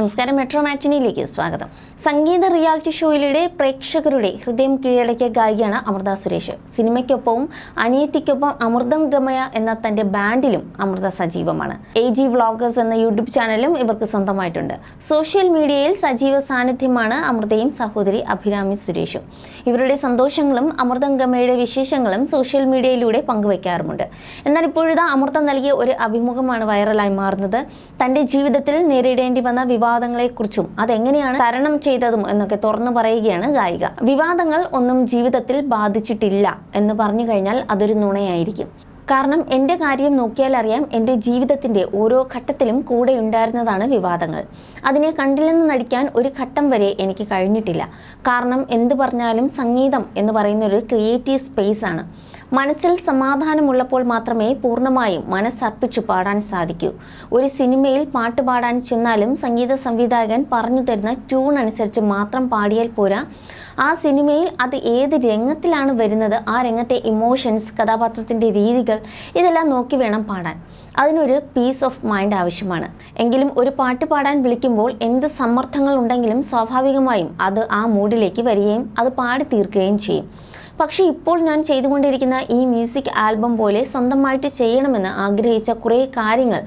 നമസ്കാരം, മെട്രോ മാറ്റിനിയിലേക്ക് സ്വാഗതം. സംഗീത റിയാലിറ്റി ഷോയിലൂടെ പ്രേക്ഷകരുടെ ഹൃദയം കീഴടക്കിയ ഗായികയാണ് അമൃത സുരേഷ്. സിനിമയ്ക്കൊപ്പവും അനിയത്തിക്കൊപ്പം അമൃതം ഗമയ എന്ന തന്റെ ബാൻഡിലും അമൃത സജീവമാണ്. AG വ്ളോഗേഴ്സ് എന്ന യൂട്യൂബ് ചാനലും ഇവർക്ക് സ്വന്തമായിട്ടുണ്ട്. സോഷ്യൽ മീഡിയയിൽ സജീവ സാന്നിധ്യമാണ് അമൃതയും സഹോദരി അഭിരാമി സുരേഷും. ഇവരുടെ സന്തോഷങ്ങളും അമൃതം ഗമയുടെ വിശേഷങ്ങളും സോഷ്യൽ മീഡിയയിലൂടെ പങ്കുവയ്ക്കാറുമുണ്ട്. എന്നാൽ ഇപ്പോഴിതാ അമൃത നൽകിയ ഒരു അഭിമുഖമാണ് വൈറലായി മാറുന്നത്. തന്റെ ജീവിതത്തിൽ നേരിടേണ്ടി വന്ന വിവാദങ്ങളെക്കുറിച്ചും അതെങ്ങനെയാണ് തരണം ചെയ്തതും എന്നൊക്കെ തുറന്നു പറയുകയാണ് ഗായിക. വിവാദങ്ങൾ ഒന്നും ജീവിതത്തിൽ ബാധിച്ചിട്ടില്ല എന്ന് പറഞ്ഞു കഴിഞ്ഞാൽ അതൊരു നുണയായിരിക്കും. കാരണം എൻ്റെ കാര്യം നോക്കിയാൽ അറിയാം, എൻ്റെ ജീവിതത്തിൻ്റെ ഓരോ ഘട്ടത്തിലും കൂടെ ഉണ്ടായിരുന്നതാണ് വിവാദങ്ങൾ. അതിനെ കണ്ടില്ലെന്ന് നടിക്കാൻ ഒരു ഘട്ടം വരെ എനിക്ക് കഴിഞ്ഞിട്ടില്ല. കാരണം എന്ത് പറഞ്ഞാലും സംഗീതം എന്ന് പറയുന്ന ഒരു ക്രിയേറ്റീവ് സ്പേസ് ആണ്. മനസ്സിൽ സമാധാനമുള്ളപ്പോൾ മാത്രമേ പൂർണ്ണമായും മനസ്സർപ്പിച്ചു പാടാൻ സാധിക്കൂ. ഒരു സിനിമയിൽ പാട്ട് പാടാൻ ചെന്നാലും സംഗീത സംവിധായകൻ പറഞ്ഞു തരുന്ന ട്യൂൺ അനുസരിച്ച് മാത്രം പാടിയാൽ പോരാ. ആ സിനിമയിൽ അത് ഏത് രംഗത്തിലാണ് വരുന്നത്, ആ രംഗത്തെ ഇമോഷൻസ്, കഥാപാത്രത്തിൻ്റെ രീതികൾ, ഇതെല്ലാം നോക്കി വേണം പാടാൻ. അതിനൊരു പീസ് ഓഫ് മൈൻഡ് ആവശ്യമാണ്. എങ്കിലും ഒരു പാട്ട് പാടാൻ വിളിക്കുമ്പോൾ എന്ത് സമ്മർദ്ദങ്ങൾ ഉണ്ടെങ്കിലും സ്വാഭാവികമായും അത് ആ മൂഡിലേക്ക് വരികയും അത് പാടി തീർക്കുകയും ചെയ്യും. പക്ഷേ ഇപ്പോൾ ഞാൻ ചെയ്തുകൊണ്ടിരിക്കുന്ന ഈ മ്യൂസിക് ആൽബം പോലെ സ്വന്തമായിട്ട് ചെയ്യണമെന്ന് ആഗ്രഹിച്ച കുറേ കാര്യങ്ങൾ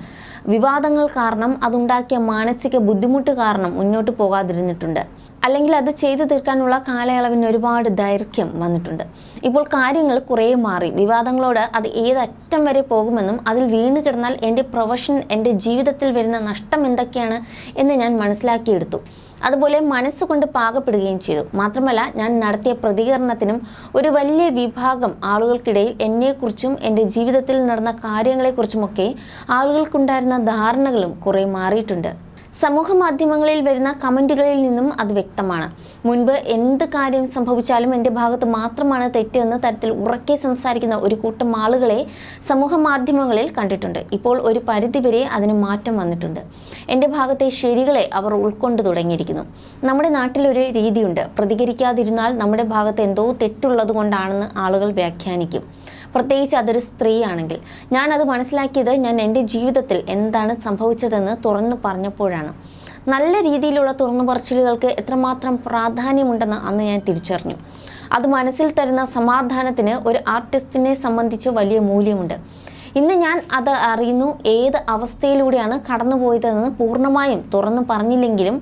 വിവാദങ്ങൾ കാരണം, അതുണ്ടാക്കിയ മാനസിക ബുദ്ധിമുട്ട് കാരണം മുന്നോട്ട് പോകാതിരുന്നിട്ടുണ്ട്. അല്ലെങ്കിൽ അത് ചെയ്തു തീർക്കാനുള്ള കാലയളവിന് ഒരുപാട് ദൈർഘ്യം വന്നിട്ടുണ്ട്. ഇപ്പോൾ കാര്യങ്ങൾ കുറേ മാറി. വിവാദങ്ങളോട് അത് ഏതറ്റം വരെ പോകുമെന്നും അതിൽ വീണ് കിടന്നാൽ എൻ്റെ പ്രൊഫഷൻ, എൻ്റെ ജീവിതത്തിൽ വരുന്ന നഷ്ടം എന്തൊക്കെയാണ് എന്ന് ഞാൻ മനസ്സിലാക്കിയെടുത്തു. അതുപോലെ മനസ്സുകൊണ്ട് പാകപ്പെടുകയും ചെയ്തു. മാത്രമല്ല, ഞാൻ നടത്തിയ പ്രതികരണത്തിനും ഒരു വലിയ വിഭാഗം ആളുകൾക്കിടയിൽ എന്നെക്കുറിച്ചും എൻ്റെ ജീവിതത്തിൽ നടന്ന കാര്യങ്ങളെക്കുറിച്ചുമൊക്കെ ആളുകൾക്കുണ്ടായിരുന്ന ധാരണകളും കുറേ മാറിയിട്ടുണ്ട്. സമൂഹ മാധ്യമങ്ങളിൽ വരുന്ന കമൻറ്റുകളിൽ നിന്നും അത് വ്യക്തമാണ്. മുൻപ് എന്ത് കാര്യം സംഭവിച്ചാലും എൻ്റെ ഭാഗത്ത് മാത്രമാണ് തെറ്റ് എന്ന തരത്തിൽ ഉറക്കെ സംസാരിക്കുന്ന ഒരു കൂട്ടം ആളുകളെ സമൂഹ മാധ്യമങ്ങളിൽ കണ്ടിട്ടുണ്ട്. ഇപ്പോൾ ഒരു പരിധിവരെ അതിന് മാറ്റം വന്നിട്ടുണ്ട്. എൻ്റെ ഭാഗത്തെ ശരികളെ അവർ ഉൾക്കൊണ്ടു തുടങ്ങിയിരിക്കുന്നു. നമ്മുടെ നാട്ടിലൊരു രീതിയുണ്ട്, പ്രതികരിക്കാതിരുന്നാൽ നമ്മുടെ ഭാഗത്ത് എന്തോ തെറ്റുള്ളത് കൊണ്ടാണെന്ന് ആളുകൾ വ്യാഖ്യാനിക്കും. പ്രത്യേകിച്ച് അതൊരു സ്ത്രീയാണെങ്കിൽ. ഞാനത് മനസ്സിലാക്കിയത് ഞാൻ എൻ്റെ ജീവിതത്തിൽ എന്താണ് സംഭവിച്ചതെന്ന് തുറന്നു പറഞ്ഞപ്പോഴാണ്. നല്ല രീതിയിലുള്ള തുറന്നു പറച്ചിലുകൾക്ക് എത്രമാത്രം പ്രാധാന്യമുണ്ടെന്ന് അന്ന് ഞാൻ തിരിച്ചറിഞ്ഞു. അത് മനസ്സിൽ തരുന്ന സമാധാനത്തിന് ഒരു ആർട്ടിസ്റ്റിനെ സംബന്ധിച്ച് വലിയ മൂല്യമുണ്ട്. ഇന്ന് ഞാൻ അത് അറിയുന്നു. ഏത് അവസ്ഥയിലൂടെയാണ് കടന്നുപോയതെന്ന് പൂർണ്ണമായും തുറന്നു പറഞ്ഞില്ലെങ്കിലും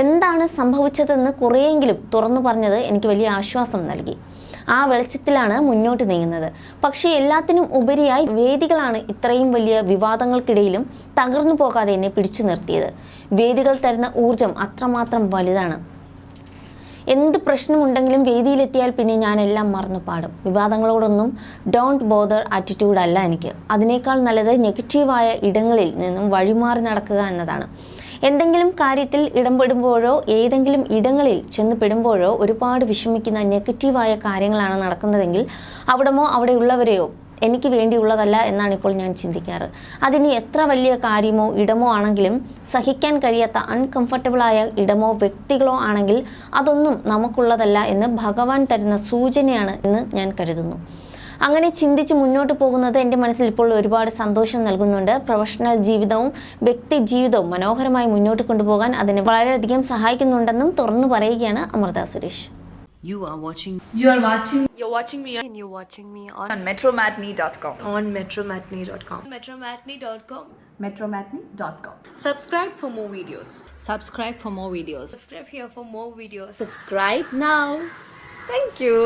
എന്താണ് സംഭവിച്ചതെന്ന് കുറേയെങ്കിലും തുറന്നു പറഞ്ഞത് എനിക്ക് വലിയ ആശ്വാസം നൽകി. ആ വെളിച്ചത്തിലാണ് മുന്നോട്ട് നീങ്ങുന്നത്. പക്ഷേ എല്ലാത്തിനും ഉപരിയായി വേദികളാണ് ഇത്രയും വലിയ വിവാദങ്ങൾക്കിടയിലും തകർന്നു പോകാതെ എന്നെ പിടിച്ചു നിർത്തിയത്. വേദികൾ തരുന്ന ഊർജം അത്രമാത്രം വലുതാണ്. എന്ത് പ്രശ്നമുണ്ടെങ്കിലും വേദിയിലെത്തിയാൽ പിന്നെ ഞാനെല്ലാം മറന്നു പാടും. വിവാദങ്ങളോടൊന്നും ഡോണ്ട് ബോദർ ആറ്റിറ്റ്യൂഡല്ല എനിക്ക്. അതിനേക്കാൾ നല്ലത് നെഗറ്റീവായ ഇടങ്ങളിൽ നിന്നും വഴിമാറി നടക്കുക എന്നതാണ്. എന്തെങ്കിലും കാര്യത്തിൽ ഇടപെടുമ്പോഴോ ഏതെങ്കിലും ഇടങ്ങളിൽ ചെന്ന് പെടുമ്പോഴോ ഒരുപാട് വിഷമിക്കുന്ന നെഗറ്റീവായ കാര്യങ്ങളാണ് നടക്കുന്നതെങ്കിൽ അവിടമോ അവിടെയുള്ളവരെയോ എനിക്ക് വേണ്ടിയുള്ളതല്ല എന്നാണ് ഇപ്പോൾ ഞാൻ ചിന്തിക്കാറ്. അതിന് എത്ര വലിയ കാര്യമോ ഇടമോ ആണെങ്കിലും സഹിക്കാൻ കഴിയാത്ത അൺകംഫർട്ടബിളായ ഇടമോ വ്യക്തികളോ ആണെങ്കിൽ അതൊന്നും നമുക്കുള്ളതല്ല എന്ന് ഭഗവാൻ തരുന്ന സൂചനയാണ് എന്ന് ഞാൻ കരുതുന്നു. അങ്ങനെ ചിന്തിച്ച് മുന്നോട്ട് പോകുന്നത് എൻ്റെ മനസ്സിൽ ഇപ്പോൾ ഒരുപാട് സന്തോഷം നൽകുന്നുണ്ട്. പ്രൊഫഷണൽ ജീവിതവും വ്യക്തി ജീവിതവും മനോഹരമായി മുന്നോട്ട് കൊണ്ടുപോകാൻ അതിനെ വളരെയധികം സഹായിക്കുന്നുണ്ടെന്നും തുറന്നു പറയുകയാണ് Amrita Suresh. You're watching me and you're watching me on metromatney.com. on metromatney.com. Metromatney.com. metromatney.com. Subscribe for more videos. Subscribe for more videos. Subscribe here for more videos. Subscribe now. Thank you.